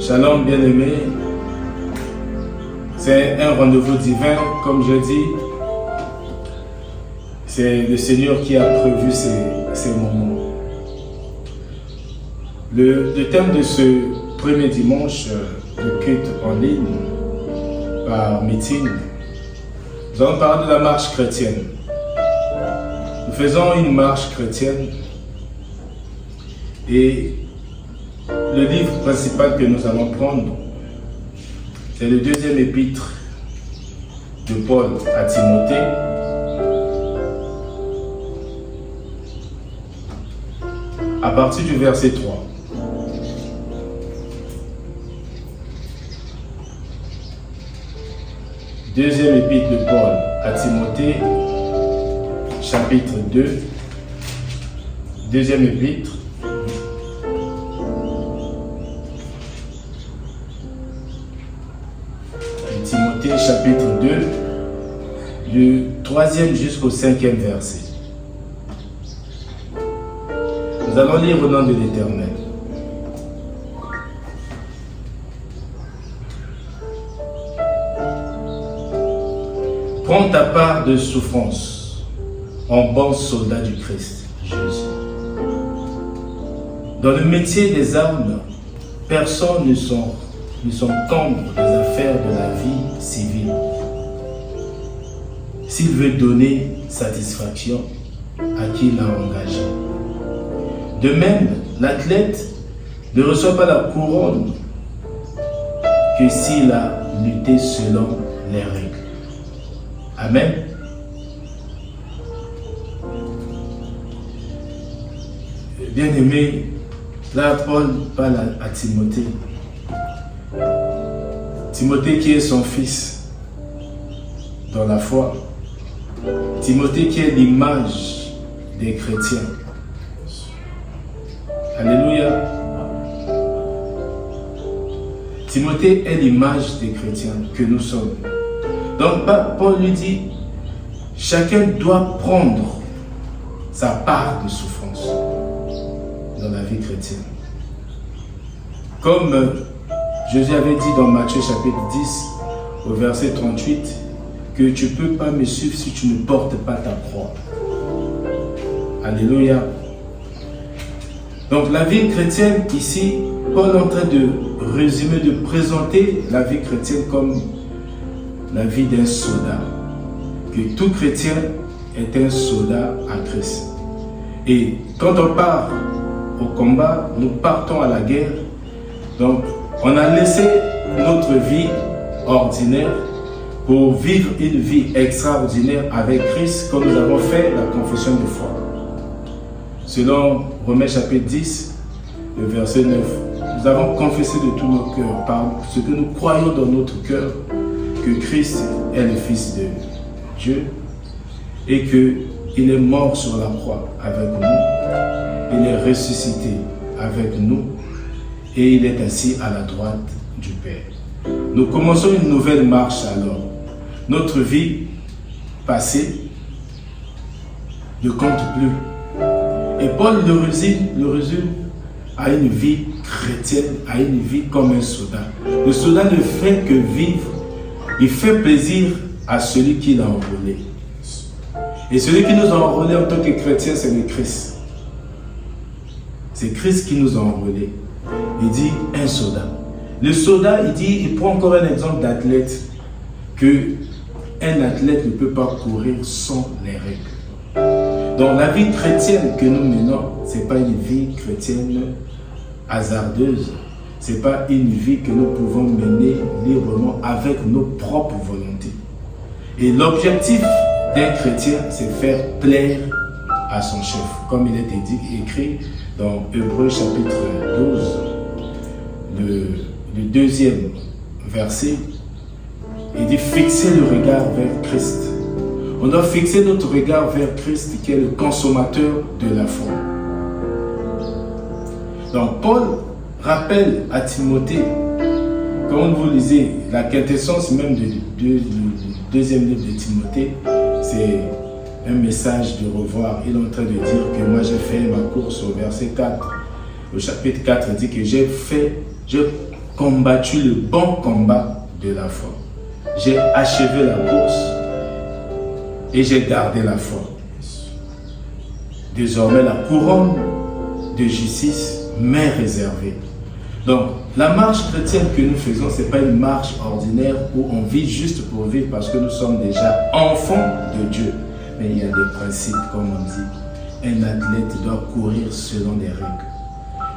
Shalom bien-aimé, c'est un rendez-vous divin, comme je dis. C'est le Seigneur qui a prévu ces moments. Le thème de ce premier dimanche de culte en ligne par meeting, nous allons parler de la marche chrétienne. Nous faisons une marche chrétienne et le livre principal que nous allons prendre, c'est le deuxième épître de Paul à Timothée. À partir du verset 3. Deuxième épître de Paul à Timothée, chapitre 2. Deuxième épître. Timothée, chapitre 2, du 3e jusqu'au 5e verset. Nous allons lire au nom de l'Éternel. Prends ta part de souffrance en bon soldat du Christ Jésus. Dans le métier des armes, personne ne s'encombre des affaires de la vie civile. S'il veut donner satisfaction à qui l'a engagé. De même, l'athlète ne reçoit pas la couronne que s'il a lutté selon les règles. Amen. Bien-aimé, là Paul parle à Timothée. Timothée qui est son fils dans la foi. Timothée qui est l'image des chrétiens. Alléluia. Timothée est l'image des chrétiens que nous sommes. Donc Paul lui dit, chacun doit prendre sa part de souffrance dans la vie chrétienne. Comme Jésus avait dit dans Matthieu chapitre 10 au verset 38 que tu ne peux pas me suivre si tu ne portes pas ta croix. Alléluia. Donc la vie chrétienne ici, Paul est en train de résumer, de présenter la vie chrétienne comme la vie d'un soldat. Que tout chrétien est un soldat à Christ. Et quand on part au combat, nous partons à la guerre. Donc on a laissé notre vie ordinaire pour vivre une vie extraordinaire avec Christ, comme nous avons fait la confession de foi. Selon Romains chapitre 10, le verset 9, nous avons confessé de tout notre cœur, par ce que nous croyons dans notre cœur, que Christ est le Fils de Dieu et qu'il est mort sur la croix avec nous, il est ressuscité avec nous et il est assis à la droite du Père. Nous commençons une nouvelle marche alors. Notre vie passée ne compte plus. Et Paul le résume à une vie chrétienne, à une vie comme un soldat. Le soldat ne fait que vivre, il fait plaisir à celui qui l'a enrôlé. Et celui qui nous a enrôlés en tant que chrétiens, c'est le Christ. C'est Christ qui nous a enrôlés. Il dit un soldat. Le soldat, il prend encore un exemple d'athlète, que un athlète ne peut pas courir sans les règles. Donc la vie chrétienne que nous menons, ce n'est pas une vie chrétienne hasardeuse. Ce n'est pas une vie que nous pouvons mener librement avec nos propres volontés. Et l'objectif d'un chrétien, c'est faire plaire à son chef. Comme il est écrit dans Hébreux chapitre 12, le deuxième verset, il dit fixer le regard vers Christ. On doit fixer notre regard vers Christ qui est le consommateur de la foi. Donc Paul rappelle à Timothée, quand vous lisez la quintessence même du deuxième livre de Timothée, c'est un message de revoir. Il est en train de dire que moi j'ai fait ma course au verset 4. Au chapitre 4, il dit que j'ai combattu le bon combat de la foi. J'ai achevé la course et j'ai gardé la foi. Désormais, la couronne de justice m'est réservée. Donc, la marche chrétienne que nous faisons, ce n'est pas une marche ordinaire où on vit juste pour vivre parce que nous sommes déjà enfants de Dieu. Mais il y a des principes, comme on dit. Un athlète doit courir selon les règles.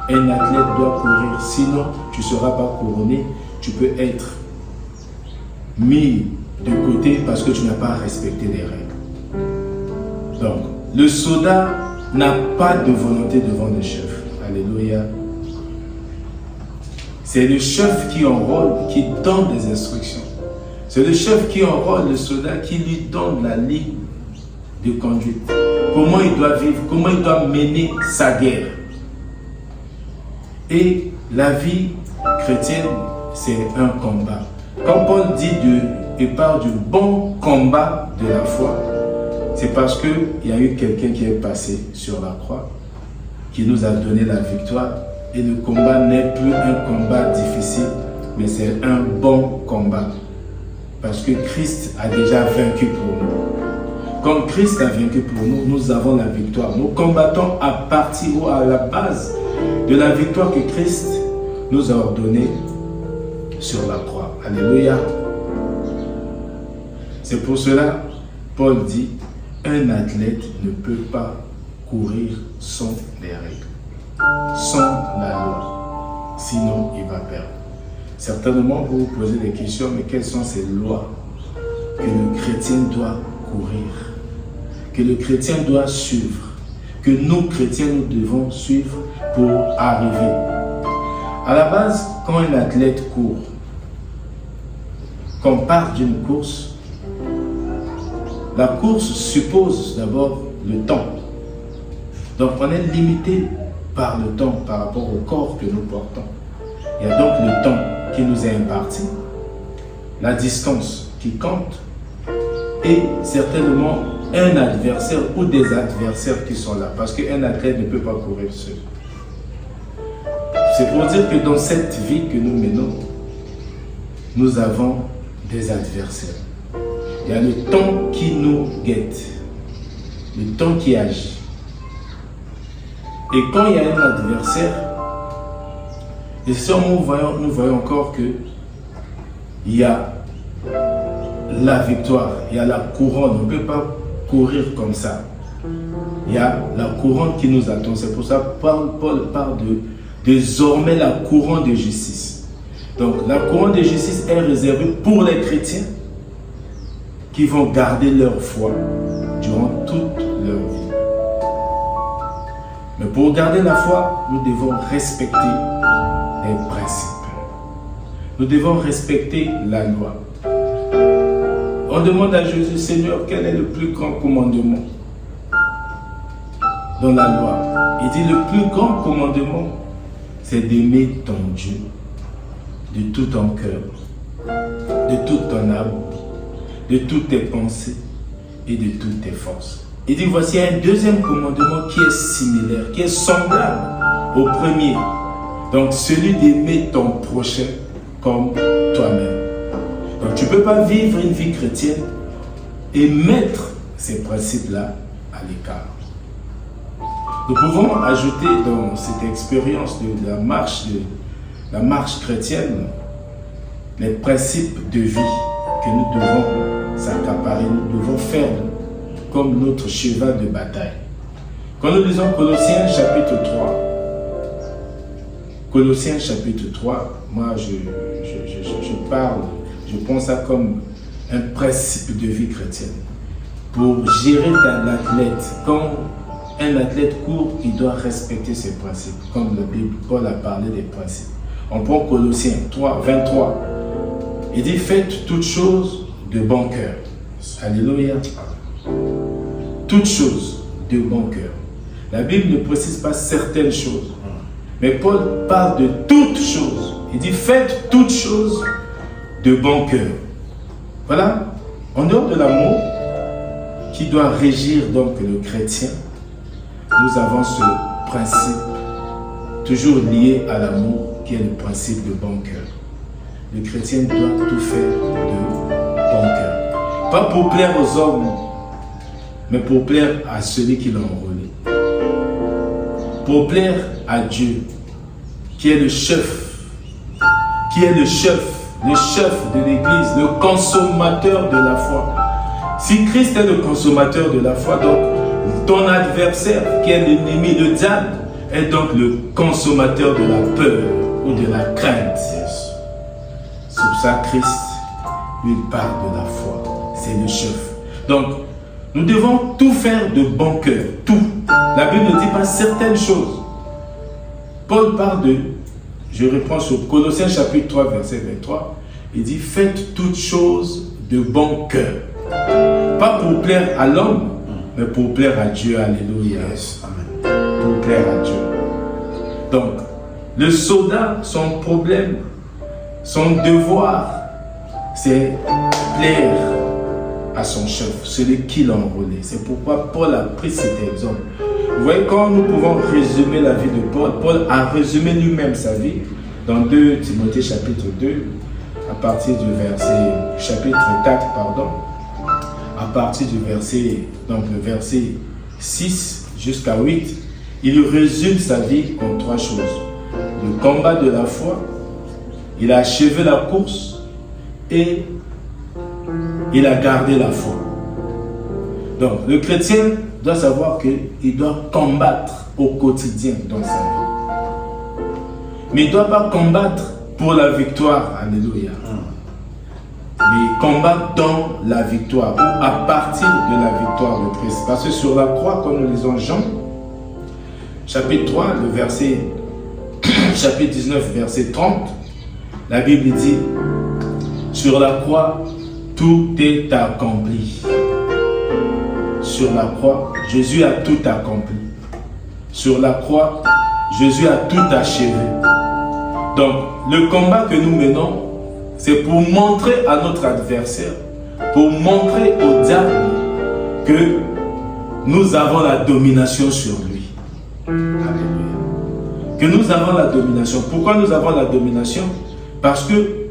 Un athlète doit courir, sinon tu ne seras pas couronné, tu peux être mis de côté parce que tu n'as pas respecté les règles. Donc, le soldat n'a pas de volonté devant le chef. Alléluia. C'est le chef qui enrôle, qui donne des instructions. C'est le chef qui enrôle le soldat, qui lui donne la ligne de conduite. Comment il doit vivre, comment il doit mener sa guerre. Et la vie chrétienne, c'est un combat. Quand Paul dit il parle du bon combat de la foi, c'est parce qu'il y a eu quelqu'un qui est passé sur la croix, qui nous a donné la victoire. Et le combat n'est plus un combat difficile, mais c'est un bon combat. Parce que Christ a déjà vaincu pour nous. Comme Christ a vaincu pour nous, nous avons la victoire. Nous combattons à partir ou à la base de la victoire que Christ nous a ordonnée sur la croix. Alléluia. C'est pour cela, Paul dit, un athlète ne peut pas courir sans les règles, sans la loi. Sinon, il va perdre. Certainement, vous vous posez des questions, mais quelles sont ces lois que le chrétien doit courir, que le chrétien doit suivre, que nous, chrétiens, nous devons suivre pour arriver. À la base, quand un athlète court, qu'on part d'une course, la course suppose d'abord le temps. Donc on est limité par le temps par rapport au corps que nous portons. Il y a donc le temps qui nous est imparti, la distance qui compte et certainement un adversaire ou des adversaires qui sont là. Parce qu'un athlète ne peut pas courir seul. C'est pour dire que dans cette vie que nous menons, nous avons des adversaires. Il y a le temps qui nous guette, le temps qui agit. Et quand il y a un adversaire, et nous voyons encore que il y a la victoire, il y a la couronne. On ne peut pas courir comme ça. Il y a la couronne qui nous attend. C'est pour ça que Paul parle de désormais la couronne de justice. Donc la couronne de justice est réservée pour les chrétiens qui vont garder leur foi durant toute leur vie. Mais pour garder la foi, nous devons respecter les principes. Nous devons respecter la loi. On demande à Jésus, Seigneur, quel est le plus grand commandement dans la loi? Il dit, le plus grand commandement, c'est d'aimer ton Dieu de tout ton cœur, de toute ton âme, de toutes tes pensées et de toutes tes forces. Il dit, voici un deuxième commandement qui est similaire, qui est semblable au premier. Donc, celui d'aimer ton prochain comme toi-même. Donc, tu ne peux pas vivre une vie chrétienne et mettre ces principes-là à l'écart. Nous pouvons ajouter dans cette expérience de la marche chrétienne les principes de vie que nous devons s'accaparer, nous devons faire comme notre cheval de bataille. Quand nous lisons Colossiens chapitre 3, Colossiens chapitre 3, moi je pense ça comme un principe de vie chrétienne. Pour gérer un athlète, quand un athlète court, il doit respecter ses principes. Comme la Bible, Paul a parlé des principes. On prend Colossiens 3, 23. Il dit, faites toutes choses de bon cœur. Alléluia. Toutes choses de bon cœur. La Bible ne précise pas certaines choses. Mais Paul parle de toutes choses. Il dit, faites toutes choses de bon cœur. Voilà. En dehors de l'amour qui doit régir donc le chrétien, nous avons ce principe toujours lié à l'amour qui est le principe de bon cœur. Le chrétien doit tout faire de bon cœur. Pas pour plaire aux hommes, mais pour plaire à celui qui l'a enrôlé. Pour plaire à Dieu, qui est le chef, de l'Église, le consommateur de la foi. Si Christ est le consommateur de la foi, donc ton adversaire, qui est l'ennemi, le diable, est donc le consommateur de la peur ou de la crainte. C'est pour ça que Christ, lui, parle de la foi. C'est le chef. Donc, nous devons tout faire de bon cœur. Tout. La Bible ne dit pas certaines choses. Paul parle de, je reprends sur Colossiens chapitre 3, verset 23, il dit, faites toutes choses de bon cœur. Pas pour plaire à l'homme, mais pour plaire à Dieu. Alléluia. Amen. Pour plaire à Dieu. Donc, le soldat, son problème, son devoir, c'est plaire à son chef, celui qui l'a enrôlé. C'est pourquoi Paul a pris cet exemple. Vous voyez, quand nous pouvons résumer la vie de Paul, Paul a résumé lui-même sa vie dans 2 Timothée chapitre 2, à partir du chapitre 4, à partir du verset, donc le verset 6 jusqu'à 8, il résume sa vie en 3 choses. Le combat de la foi, il a achevé la course et il a gardé la foi. Donc, le chrétien doit savoir qu'il doit combattre au quotidien dans sa vie. Mais il ne doit pas combattre pour la victoire. Alléluia. Mais il combat dans la victoire, ou à partir de la victoire de Christ. Parce que sur la croix, quand nous lisons Jean, chapitre 3, le verset, chapitre 19, verset 30, la Bible dit, sur la croix, tout est accompli. Sur la croix, Jésus a tout accompli. Sur la croix, Jésus a tout achevé. Donc, le combat que nous menons, c'est pour montrer à notre adversaire, pour montrer au diable que nous avons la domination sur lui. Alléluia. Que nous avons la domination. Pourquoi nous avons la domination? Parce que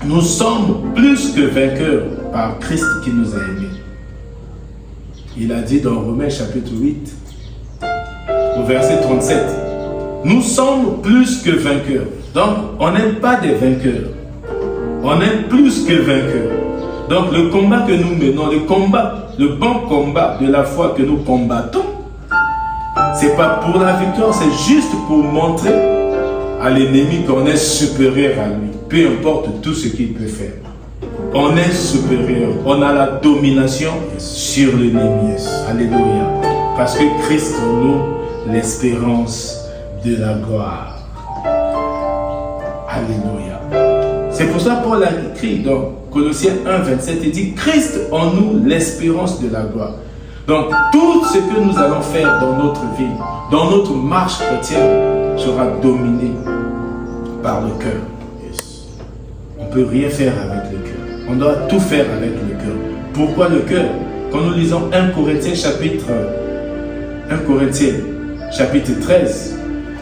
nous sommes plus que vainqueurs par Christ qui nous a aimés. Il a dit dans Romains chapitre 8, au verset 37, nous sommes plus que vainqueurs. Donc, on n'est pas des vainqueurs. On est plus que vainqueurs. Donc, le combat que nous menons, le bon combat de la foi que nous combattons, c'est pas pour la victoire, c'est juste pour montrer à l'ennemi qu'on est supérieur à lui. Peu importe tout ce qu'il peut faire. On est supérieur. On a la domination sur l'ennemi. Alléluia. Parce que Christ en nous, l'espérance de la gloire. Alléluia. C'est pour ça que Paul a écrit dans Colossiens 1, 27, il dit Christ en nous, l'espérance de la gloire. Donc, tout ce que nous allons faire dans notre vie, dans notre marche chrétienne, sera dominé par le cœur. On ne peut rien faire avec le cœur. On doit tout faire avec le cœur. Pourquoi le cœur? Quand nous lisons 1 Corinthiens chapitre 13,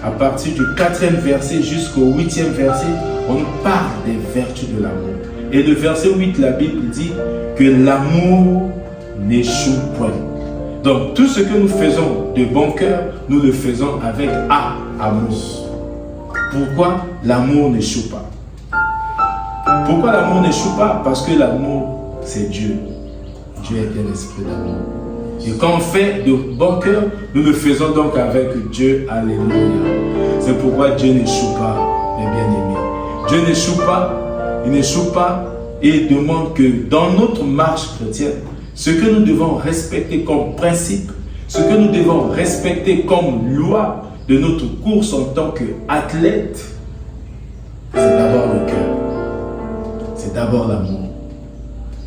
à partir du 4e verset jusqu'au 8e verset, on parle des vertus de l'amour. Et le verset 8, la Bible dit que l'amour n'échoue point. Donc, tout ce que nous faisons de bon cœur, nous le faisons avec amour. Pourquoi l'amour n'échoue pas? Pourquoi l'amour n'échoue pas? Parce que l'amour, c'est Dieu. Dieu est un esprit d'amour. Et quand on fait de bon cœur, nous le faisons donc avec Dieu. Alléluia. C'est pourquoi Dieu n'échoue pas, mes bien-aimés. Dieu n'échoue pas, il n'échoue pas et il demande que dans notre marche chrétienne, ce que nous devons respecter comme principe, ce que nous devons respecter comme loi de notre course en tant qu'athlète, c'est d'abord le cœur. C'est d'abord l'amour.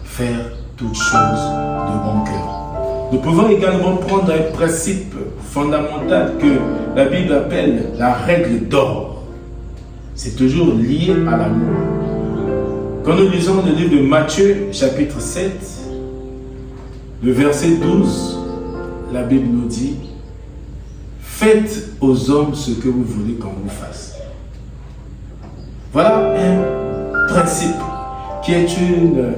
Faire toutes choses de bon cœur. Nous pouvons également prendre un principe fondamental que la Bible appelle la règle d'or. C'est toujours lié à l'amour. Quand nous lisons le livre de Matthieu, chapitre 7, le verset 12, la Bible nous dit « Faites aux hommes ce que vous voulez qu'on vous fasse. » Voilà un principe qui est une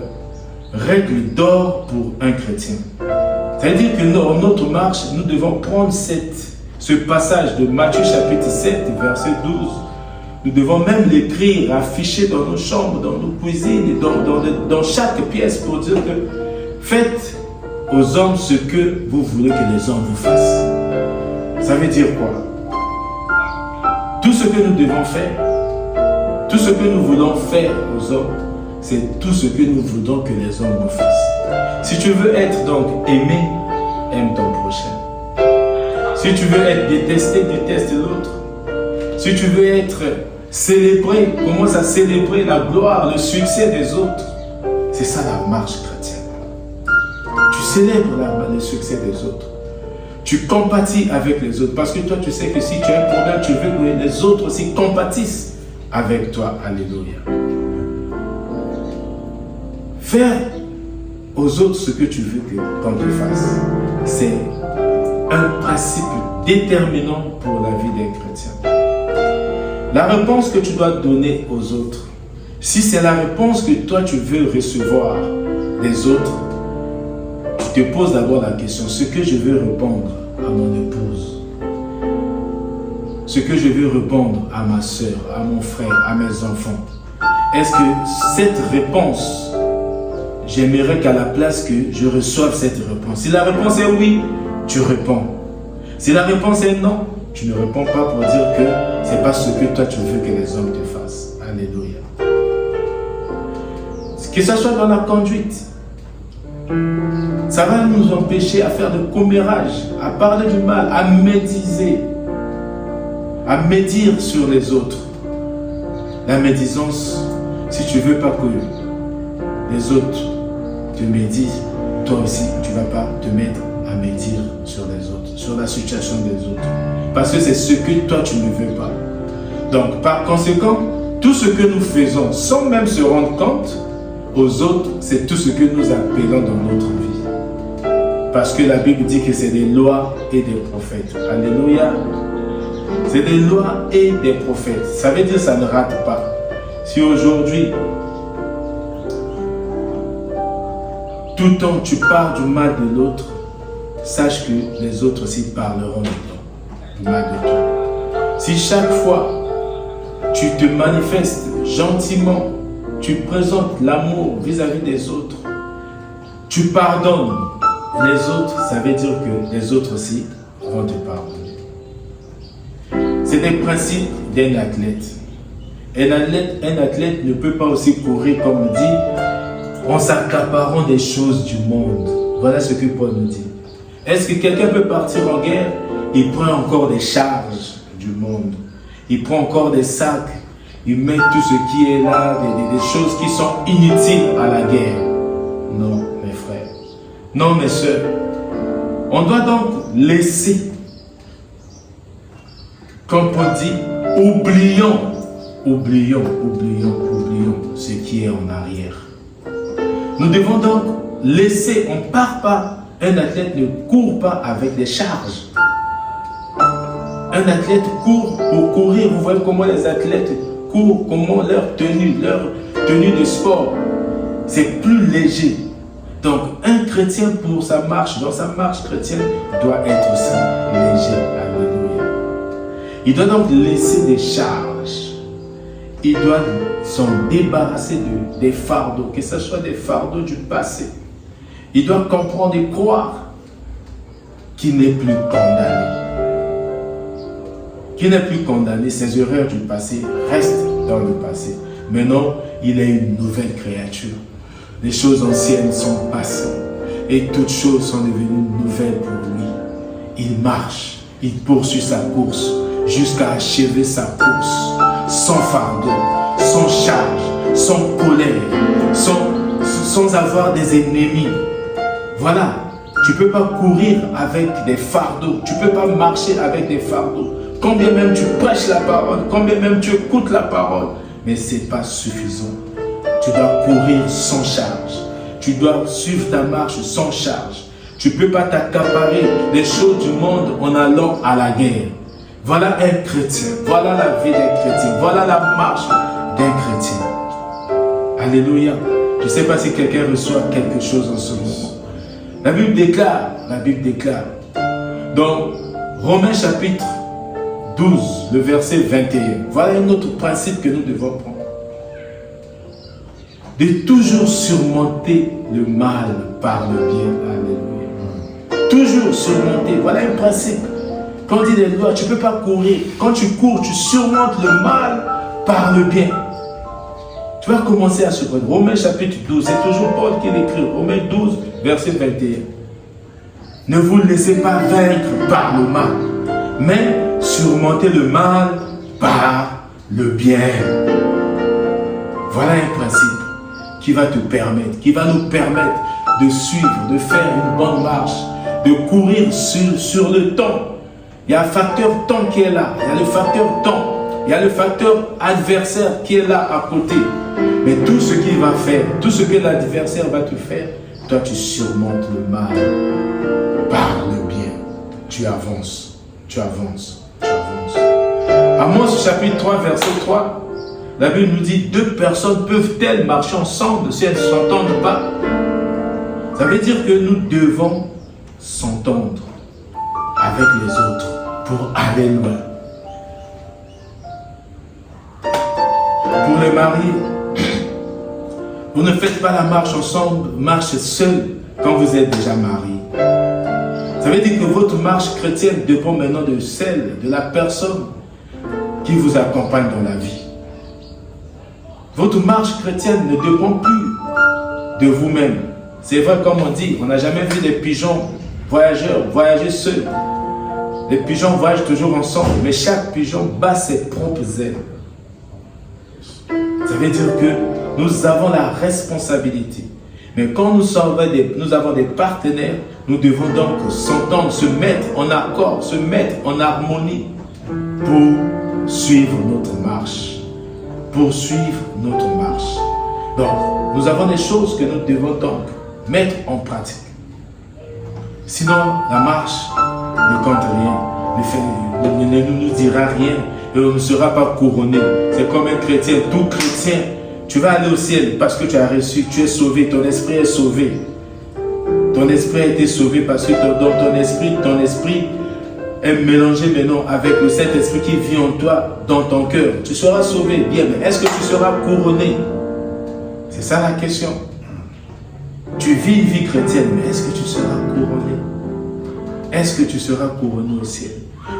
règle d'or pour un chrétien. C'est-à-dire que dans notre marche, nous devons prendre ce passage de Matthieu chapitre 7, verset 12. Nous devons même l'écrire, afficher dans nos chambres, dans nos cuisines, dans chaque pièce pour dire que faites aux hommes ce que vous voulez que les hommes vous fassent. Ça veut dire quoi? Tout ce que nous devons faire, tout ce que nous voulons faire aux hommes, c'est tout ce que nous voudrons que les hommes nous fassent. Si tu veux être donc aimé, aime ton prochain. Si tu veux être détesté, déteste l'autre. Si tu veux être célébré, commence à célébrer la gloire, le succès des autres. C'est ça la marche chrétienne. Tu célèbres le succès des autres. Tu compatis avec les autres. Parce que toi, tu sais que si tu as un problème, tu veux que les autres aussi compatissent avec toi. Alléluia. Faire aux autres ce que tu veux qu'on te fasse, c'est un principe déterminant pour la vie d'un chrétien. La réponse que tu dois donner aux autres, si c'est la réponse que toi tu veux recevoir des autres, tu te poses d'abord la question, ce que je veux répondre à mon épouse, ce que je veux répondre à ma soeur, à mon frère, à mes enfants, est-ce que cette réponse, j'aimerais qu'à la place que je reçoive cette réponse. Si la réponse est oui, tu réponds. Si la réponse est non, tu ne réponds pas pour dire que ce n'est pas ce que toi tu veux que les hommes te fassent. Alléluia. Que ce soit dans la conduite, ça va nous empêcher à faire de commérage, à parler du mal, à médiser, à médire sur les autres. La médisance, si tu ne veux pas que les autres te médisent, toi aussi, tu ne vas pas te mettre à médire sur les autres, sur la situation des autres. Parce que c'est ce que toi, tu ne veux pas. Donc, par conséquent, tout ce que nous faisons, sans même se rendre compte, aux autres, c'est tout ce que nous appelons dans notre vie. Parce que la Bible dit que c'est des lois et des prophètes. Alléluia. C'est des lois et des prophètes. Ça veut dire que ça ne rate pas. Si aujourd'hui, tout le temps tu parles du mal de l'autre, sache que les autres aussi parleront du mal de toi. Si chaque fois tu te manifestes gentiment, tu présentes l'amour vis-à-vis des autres, tu pardonnes les autres, ça veut dire que les autres aussi vont te pardonner. C'est des principes d'un athlète. Un athlète ne peut pas aussi courir comme dit en s'accaparant des choses du monde. Voilà ce que Paul nous dit. Est-ce que quelqu'un peut partir en guerre? Il prend encore des charges du monde. Il prend encore des sacs. Il met tout ce qui est là, des choses qui sont inutiles à la guerre. Non, mes frères. Non, mes soeurs. On doit donc laisser, comme Paul dit, oublions ce qui est en arrière. Nous devons donc laisser, on ne part pas, un athlète ne court pas avec des charges. Un athlète court pour courir. Vous voyez comment les athlètes courent, comment leur tenue de sport, c'est plus léger. Donc un chrétien pour sa marche, dans sa marche chrétienne, doit être aussi léger. Alléluia. Il doit donc laisser des charges. Il doit s'en débarrasser des fardeaux, que ce soit des fardeaux du passé. Il doit comprendre et croire qu'il n'est plus condamné. Qu'il n'est plus condamné, ses erreurs du passé restent dans le passé. Maintenant, il est une nouvelle créature. Les choses anciennes sont passées et toutes choses sont devenues nouvelles pour lui. Il marche, il poursuit sa course jusqu'à achever sa course sans fardeau, sans charge, sans colère, sans avoir des ennemis. Voilà, tu ne peux pas courir avec des fardeaux, tu ne peux pas marcher avec des fardeaux. Combien même tu prêches la parole, combien même tu écoutes la parole, mais ce n'est pas suffisant. Tu dois courir sans charge. Tu dois suivre ta marche sans charge. Tu ne peux pas t'accaparer des choses du monde en allant à la guerre. Voilà un chrétien. Voilà la vie d'un chrétien. Voilà la marche d'un Alléluia. Je ne sais pas si quelqu'un reçoit quelque chose en ce moment. La Bible déclare, dans Romains chapitre 12, le verset 21. Voilà un autre principe que nous devons prendre. De toujours surmonter le mal par le bien. Alléluia. Toujours surmonter. Voilà un principe. Quand on dit les lois, tu ne peux pas courir. Quand tu cours, tu surmontes le mal par le bien. Tu vas commencer à surmonter. Romains chapitre 12, c'est toujours Paul qui l'écrit. Romains 12, verset 21. Ne vous laissez pas vaincre par le mal, mais surmontez le mal par le bien. Voilà un principe qui va te permettre, qui va nous permettre de suivre, de faire une bonne marche, de courir sur le temps. Il y a un facteur temps qui est là, il y a le facteur temps, il y a le facteur adversaire qui est là à côté. Mais tout ce qu'il va faire, tout ce que l'adversaire va te faire, toi tu surmontes le mal par le bien. Tu avances, tu avances, tu avances. Amos chapitre 3, verset 3. La Bible nous dit, 2 personnes peuvent-elles marcher ensemble si elles ne s'entendent pas? Ça veut dire que nous devons s'entendre avec les autres pour aller loin. Pour les mariés, vous ne faites pas la marche ensemble, marchez seul quand vous êtes déjà marié. Ça veut dire que votre marche chrétienne dépend maintenant de celle de la personne qui vous accompagne dans la vie. Votre marche chrétienne ne dépend plus de vous-même. C'est vrai, comme on dit, on n'a jamais vu des pigeons voyageurs voyager seuls. Les pigeons voyagent toujours ensemble, mais chaque pigeon bat ses propres ailes. Ça veut dire que nous avons la responsabilité. Mais quand nous avons des partenaires, nous devons donc s'entendre, se mettre en accord, se mettre en harmonie pour suivre notre marche. Poursuivre notre marche. Donc, nous avons des choses que nous devons donc mettre en pratique. Sinon, la marche ne compte rien, ne nous dira rien et on ne sera pas couronné. C'est comme un chrétien, tout chrétien. Tu vas aller au ciel parce que tu as reçu, tu es sauvé, ton esprit est sauvé. Ton esprit a été sauvé parce que ton esprit est mélangé maintenant avec le Saint-Esprit qui vit en toi, dans ton cœur. Tu seras sauvé, bien, mais est-ce que tu seras couronné? C'est ça la question. Tu vis une vie chrétienne, mais est-ce que tu seras couronné? Est-ce que tu seras couronné au ciel?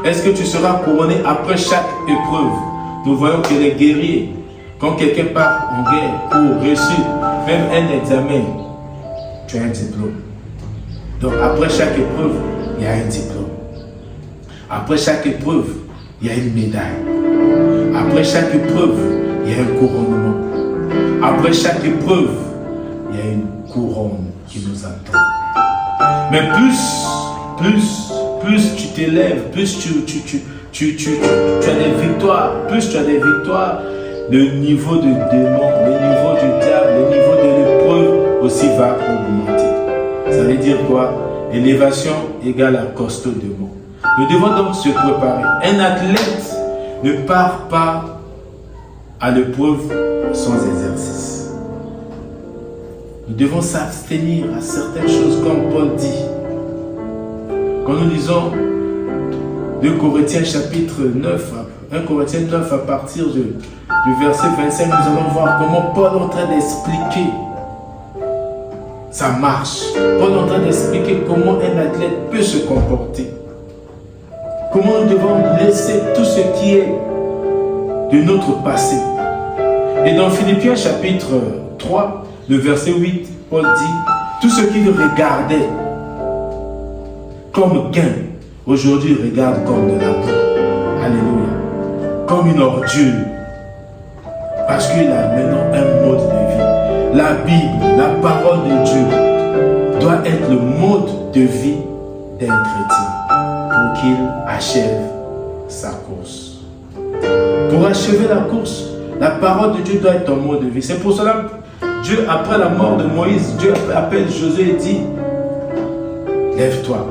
Est-ce que tu seras couronné après chaque épreuve? Nous voyons que les guerriers, quand quelqu'un part en guerre pour réussir même un examen, tu as un diplôme. Donc après chaque épreuve, il y a un diplôme. Après chaque épreuve, il y a une médaille. Après chaque épreuve, il y a un couronnement. Après chaque épreuve, il y a une couronne qui nous attend. Mais plus tu t'élèves, plus tu as des victoires, le niveau de démon, le niveau du diable, le niveau de l'épreuve aussi va augmenter. Ça veut dire quoi? Élévation égale à costaud démon. Nous devons donc se préparer. Un athlète ne part pas à l'épreuve sans exercice. Nous devons s'abstenir à certaines choses comme Paul dit. Quand nous lisons 2 Corinthiens chapitre 9, 1 Corinthiens 9 à partir du verset 25, nous allons voir comment Paul est en train d'expliquer sa marche. Paul est en train d'expliquer comment un athlète peut se comporter. Comment nous devons laisser tout ce qui est de notre passé. Et dans Philippiens chapitre 3, le verset 8, Paul dit, tout ce qu'il regardait comme gain, aujourd'hui regarde comme de la boue. Alléluia. Comme une ordure. Parce qu'il a maintenant un mode de vie. La Bible, la parole de Dieu, doit être le mode de vie d'un chrétien pour qu'il achève sa course. Pour achever la course, la parole de Dieu doit être ton mode de vie. C'est pour cela que Dieu, après la mort de Moïse, Dieu appelle Josué et dit, lève-toi.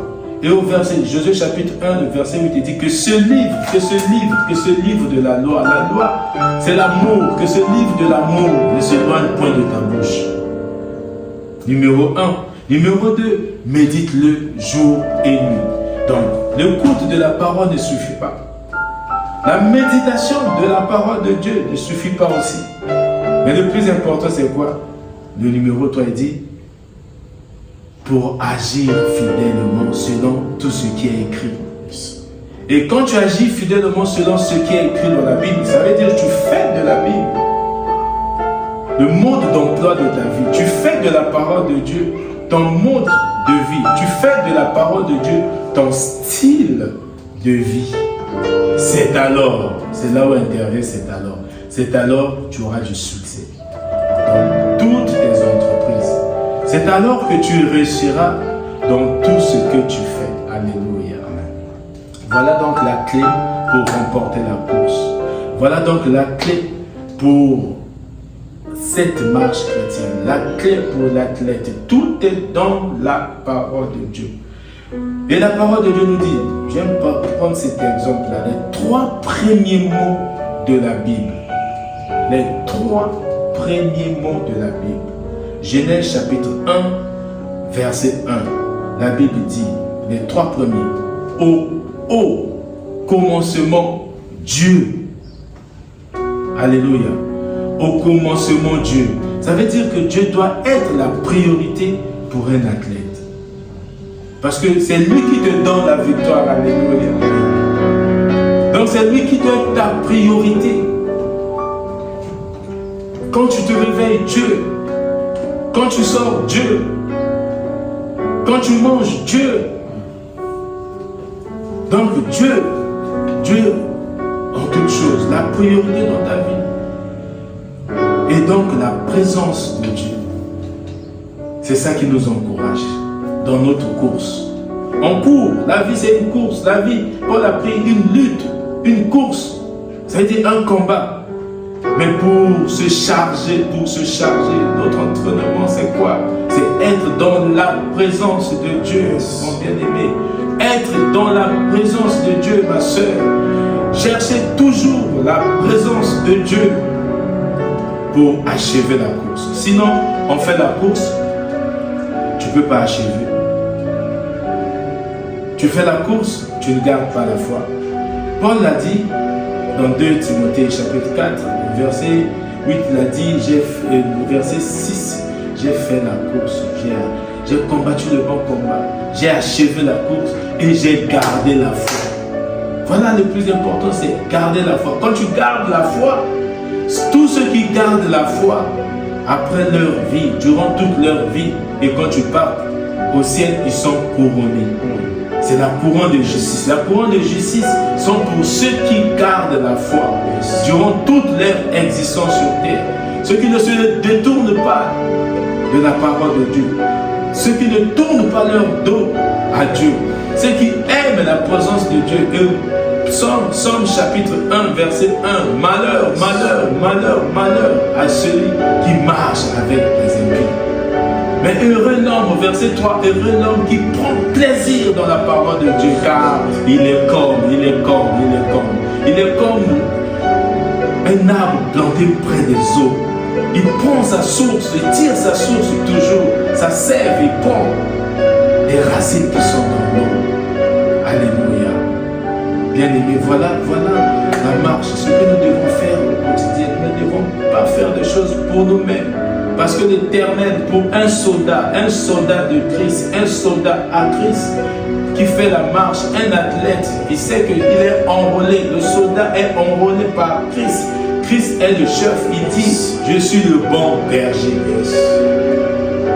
Et au verset, Josué chapitre 1, le verset 8, il dit que ce livre de la loi c'est l'amour, que ce livre de l'amour ne s'éloigne point de ta bouche. Numéro 1. Numéro 2, médite-le jour et nuit. Donc, l'écoute de la parole ne suffit pas. La méditation de la parole de Dieu ne suffit pas aussi. Mais le plus important, c'est quoi? Le numéro 3, il dit, pour agir fidèlement selon tout ce qui est écrit. Et quand tu agis fidèlement selon ce qui est écrit dans la Bible, ça veut dire que tu fais de la Bible le mode d'emploi de ta vie. Tu fais de la parole de Dieu ton mode de vie. Tu fais de la parole de Dieu ton style de vie. C'est alors, c'est là où intervient c'est alors que tu auras du succès dans toutes tes entreprises. C'est alors que tu réussiras dans tout ce que tu fais. Alléluia. Voilà donc la clé pour remporter la course. Voilà donc la clé pour cette marche chrétienne. La clé pour l'athlète. Tout est dans la parole de Dieu. Et la parole de Dieu nous dit, j'aime prendre cet exemple-là, les 3 premiers mots de la Bible. Les 3 premiers mots de la Bible. Genèse chapitre 1, verset 1. La Bible dit, les 3 premiers. Au commencement, Dieu. Alléluia. Au commencement, Dieu. Ça veut dire que Dieu doit être la priorité pour un athlète. Parce que c'est lui qui te donne la victoire. Alléluia. Donc c'est lui qui doit être ta priorité. Quand tu te réveilles, Dieu. Quand tu sors, Dieu. Quand tu manges, Dieu. Donc Dieu en toutes choses, la priorité dans ta vie. Et donc la présence de Dieu. C'est ça qui nous encourage dans notre course. On court, la vie c'est une course. La vie, Paul a pris une lutte, une course. Ça a été un combat. Mais pour se charger, notre entraînement c'est quoi? C'est être dans la présence de Dieu, mon bien-aimé. Être dans la présence de Dieu, ma soeur. Cherchez toujours la présence de Dieu pour achever la course. Sinon, on fait la course, tu ne peux pas achever. Tu fais la course, tu ne gardes pas la foi. Paul l'a dit dans 2 Timothée chapitre 4, verset 8, il a dit, verset 6, j'ai fait la course, j'ai combattu le bon combat, j'ai achevé la course et j'ai gardé la foi. Voilà le plus important, c'est garder la foi. Quand tu gardes la foi, tous ceux qui gardent la foi, après leur vie, durant toute leur vie, et quand tu pars au ciel, ils sont couronnés. C'est la couronne de justice. La couronne de justice sont pour ceux qui gardent la foi durant toute leur existence sur terre. Ceux qui ne se détournent pas de la parole de Dieu. Ceux qui ne tournent pas leur dos à Dieu. Ceux qui aiment la présence de Dieu. Et Psaume chapitre 1, verset 1. Malheur, malheur, malheur, malheur à celui qui marche avec les impies. Mais heureux l'homme, verset 3, heureux l'homme qui prend plaisir dans la parole de Dieu, car il est comme un arbre planté près des eaux. Il prend sa source, il tire sa source toujours, sa sève, il prend des racines qui sont dans l'eau. Alléluia. Bien-aimés, voilà la marche, ce que nous devons faire au quotidien. Nous ne devons pas faire des choses pour nous-mêmes. Parce que l'Éternel, pour un soldat de Christ, un soldat à Christ, qui fait la marche, un athlète, il sait qu'il est enrôlé. Le soldat est enrôlé par Christ. Christ est le chef. Il dit, je suis le bon berger.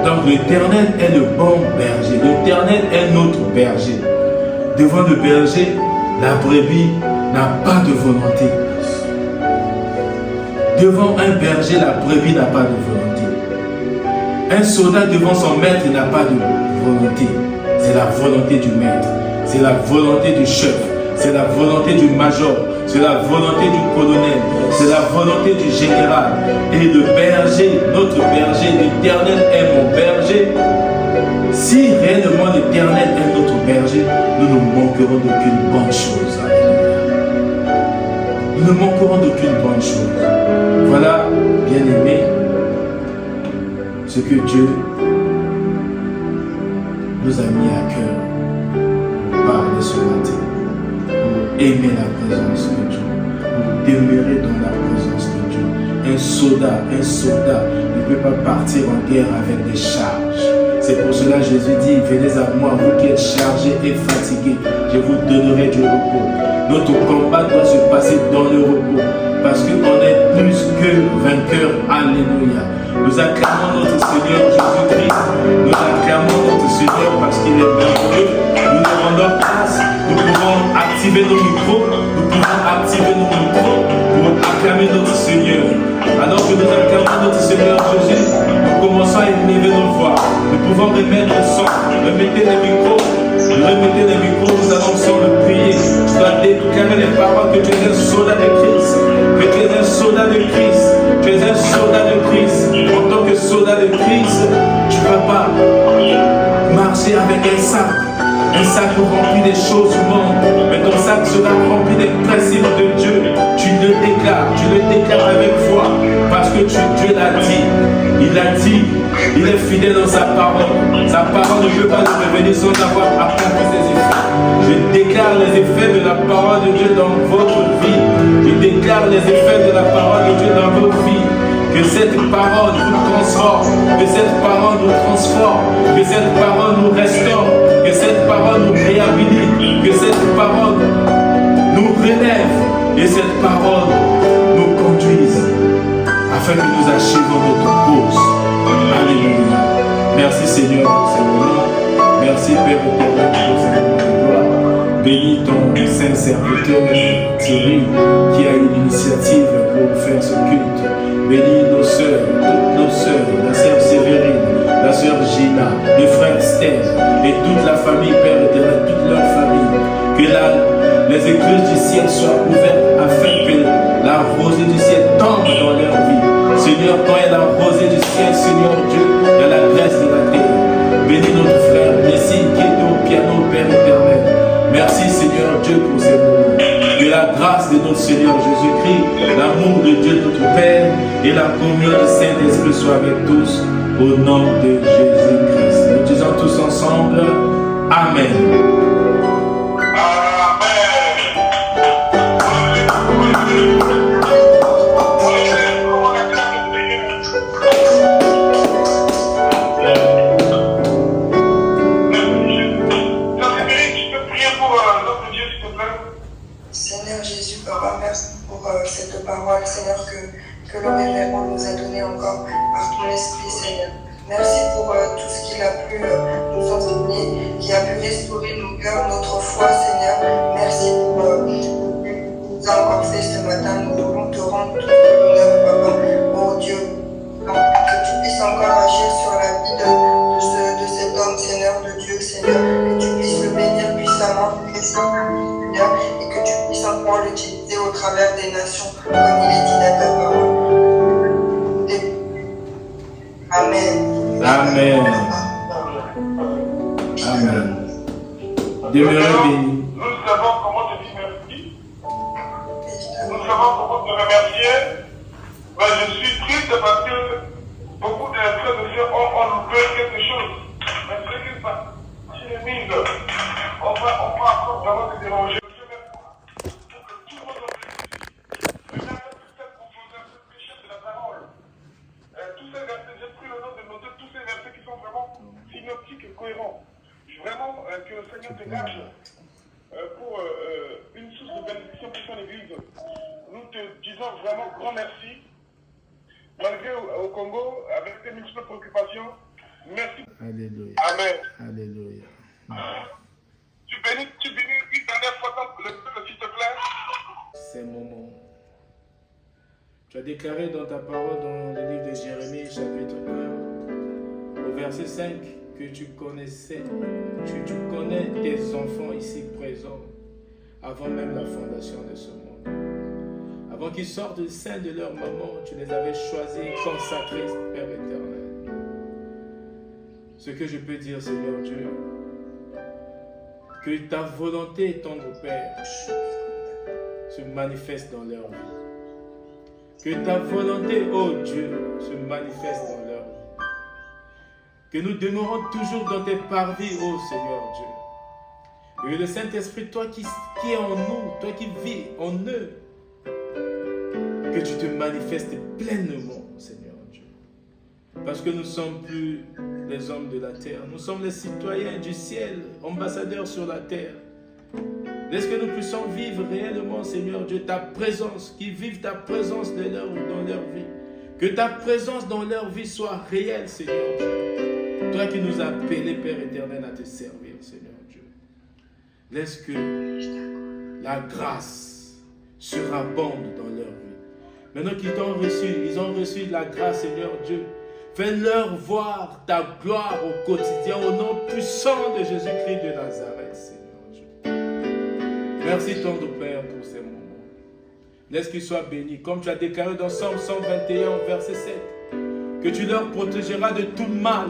Donc l'Éternel est le bon berger. L'Éternel est notre berger. Devant le berger, la brebis n'a pas de volonté. Devant un berger, la brebis n'a pas de volonté. Un soldat devant son maître n'a pas de volonté. C'est la volonté du maître. C'est la volonté du chef. C'est la volonté du major. C'est la volonté du colonel. C'est la volonté du général. Et le berger, notre berger, l'Éternel est mon berger. Si réellement l'Éternel est notre berger, manquerons d'aucune bonne chose. Alléluia. Nous ne manquerons d'aucune bonne chose. Voilà, bien-aimés, ce que Dieu nous a mis à cœur parler ce matin. Pour aimer la présence de Dieu, pour demeurer dans la présence de Dieu. Un soldat ne peut pas partir en guerre avec des charges. C'est pour cela que Jésus dit, venez à moi, vous qui êtes chargés et fatigués, je vous donnerai du repos. Notre combat doit se passer dans le repos, parce qu'on est plus que vainqueurs. Alléluia. Nous acclamons notre Seigneur Jésus-Christ. Nous acclamons notre Seigneur parce qu'il est merveilleux. Nous nous rendons grâce. Nous pouvons activer nos micros. Pour acclamer notre Seigneur. Alors que nous acclamons notre Seigneur Jésus, nous commençons à élever nos voix. Nous pouvons remettre le son, remettez les micros. Nous allons ensemble prier. Tu dois déclarer les paroles que tu es un soldat de Christ. Que tu es un soldat de Christ. Tu es un soldat de Christ. En tant que soldat de Christ, tu ne vas pas marcher avec un sac rempli des choses du monde, mais ton sac sera rempli des principes de Dieu. Tu le déclares avec foi, parce que Dieu l'a dit. Il a dit, il est fidèle dans sa parole. Sa parole ne peut pas nous revenir sans avoir accompli ses effets. Je déclare les effets de la parole de Dieu dans votre vie. Je déclare les effets de la parole de Dieu dans vos vies. Que cette parole nous transforme, que cette parole nous transforme, que cette parole nous restaure, que cette parole nous réhabilite, que cette parole nous relève et cette parole nous conduise afin que nous achevons notre course. Alléluia. Merci Seigneur pour ce moment. Merci Père éternel pour ce moment de gloire. Bénis ton saint serviteur Thierry qui a eu l'initiative pour faire ce culte. Bénis nos sœurs, toutes nos sœurs, la sœur Sévérine, la sœur Gina, le frère Steph et toute la famille, Père éternel, toute leur famille. Que les écluses du ciel soient ouvertes afin que la rosée du ciel tombe dans leur vie. Seigneur, quand il y a la rosée du ciel, Seigneur Dieu, il y a la grâce de la terre. Bénis notre frère Blessing qui est au piano, Père éternel. Merci Seigneur Dieu pour ces moments. Que la grâce de notre Seigneur Jésus-Christ, l'amour de Dieu notre Père et la communion du Saint-Esprit soient avec tous au nom de Jésus-Christ. Nous disons tous ensemble, Amen. Seigneur, que le révérend nous a donné encore par ton esprit, Seigneur. Merci pour tout ce qu'il a pu nous enseigner, qui a pu restaurer nos cœurs, notre foi, Seigneur. Merci pour ce que tu nous as encore fait ce matin. Nous voulons te rendre tout l'honneur, Papa, oh Dieu. Donc, que tu puisses encore agir sur la vie de cet homme, Seigneur, de Dieu, Seigneur. Que tu puisses le bénir puissamment, Seigneur, et que tu puisses encore l'utiliser au travers des nations, comme il est dit dans ta parole. Amen. Amen. Amen. Demeurez bénis. Nous savons comment te dire merci. Nous savons comment te remercier. Mais je suis triste parce que beaucoup de frères et sœurs ont loupé quelque chose. Mais ce qui se passe, si les mises, on va encore vraiment te déranger. Cohérent. Vraiment que le Seigneur te gâche pour une source de bénédiction pour son Église. Nous te disons vraiment grand merci. Malgré au Congo, avec tes multiples préoccupations, merci. Alléluia. Amen. Alléluia. Tu bénis une dernière fois le peuple, s'il te plaît. Ces moments. Tu as déclaré dans ta parole dans le livre de Jérémie, chapitre 1, au verset 5, que tu connaissais, tu connais tes enfants ici présents avant même la fondation de ce monde. Avant qu'ils sortent du sein de leur maman, tu les avais choisis, consacrés, Père éternel. Ce que je peux dire, Seigneur Dieu, que Que ta volonté, tendre Père, se manifeste dans leur vie. Que ta volonté, ô Dieu, se manifeste dans leur vie. Que nous demeurons toujours dans tes parvis, ô Seigneur Dieu. Et le Saint-Esprit, toi qui es en nous, toi qui vis en eux, que tu te manifestes pleinement, Seigneur Dieu. Parce que nous ne sommes plus les hommes de la terre, nous sommes les citoyens du ciel, ambassadeurs sur la terre. Laisse que nous puissions vivre réellement, Seigneur Dieu, ta présence, qu'ils vivent ta présence dans leur vie. Que ta présence dans leur vie soit réelle, Seigneur Dieu. Toi qui nous as appelés, Père éternel, à te servir, Seigneur Dieu. Laisse que la grâce surabonde dans leur vie. Maintenant qu'ils t'ont reçu, ils ont reçu la grâce, Seigneur Dieu. Fais-leur voir ta gloire au quotidien, au nom puissant de Jésus-Christ de Nazareth, Seigneur Dieu. Merci, tendre Père, pour ces moments. Laisse qu'ils soient bénis, comme tu as déclaré dans Psaume 121, verset 7, que tu leur protégeras de tout mal.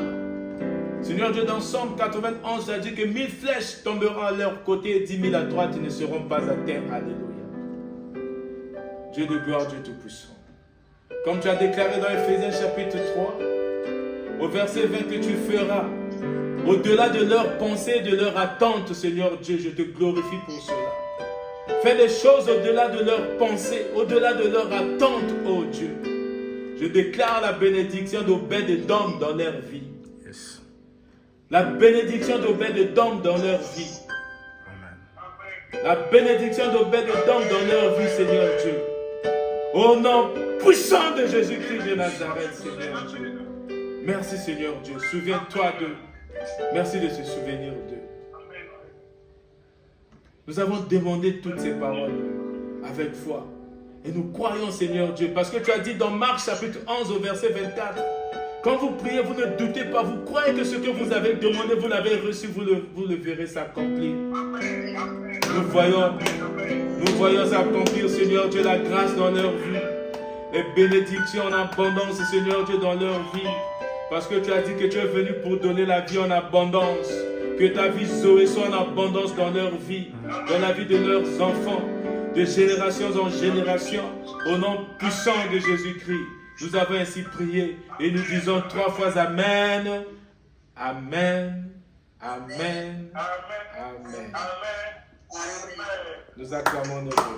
Seigneur Dieu, dans Psaume 91, tu as dit que 1000 flèches tomberont à leur côté et 10 000 à droite, ils ne seront pas à terre. Alléluia. Dieu de gloire, Dieu Tout-Puissant. Comme tu as déclaré dans Éphésiens chapitre 3, au verset 20, que tu feras au-delà de leurs pensées, de leurs attentes, Seigneur Dieu, je te glorifie pour cela. Fais des choses au-delà de leurs pensées, au-delà de leurs attentes, ô Dieu. Je déclare la bénédiction d'Obed-Édom dans leur vie. Yes. La bénédiction d'Obed-Édom dans leur vie. Amen. La bénédiction d'Obed-Édom dans leur vie, Seigneur Dieu. Au nom puissant de Jésus-Christ de Nazareth, Seigneur Dieu. Merci, Seigneur Dieu. Souviens-toi d'eux. Merci de se souvenir d'eux. Nous avons demandé toutes ces paroles avec foi. Et nous croyons, Seigneur Dieu, parce que tu as dit dans Marc chapitre 11 au verset 24, quand vous priez, vous ne doutez pas, vous croyez que ce que vous avez demandé, vous l'avez reçu, vous le verrez s'accomplir. Nous voyons s'accomplir, Seigneur Dieu, la grâce dans leur vie, les bénédictions en abondance, Seigneur Dieu, dans leur vie. Parce que tu as dit que tu es venu pour donner la vie en abondance. Que ta vie Zoé soit en abondance dans leur vie, dans la vie de leurs enfants, de génération en génération, au nom puissant de Jésus-Christ. Nous avons ainsi prié et nous disons 3 fois Amen, Amen, Amen, Amen. Nous acclamons nos Dieu.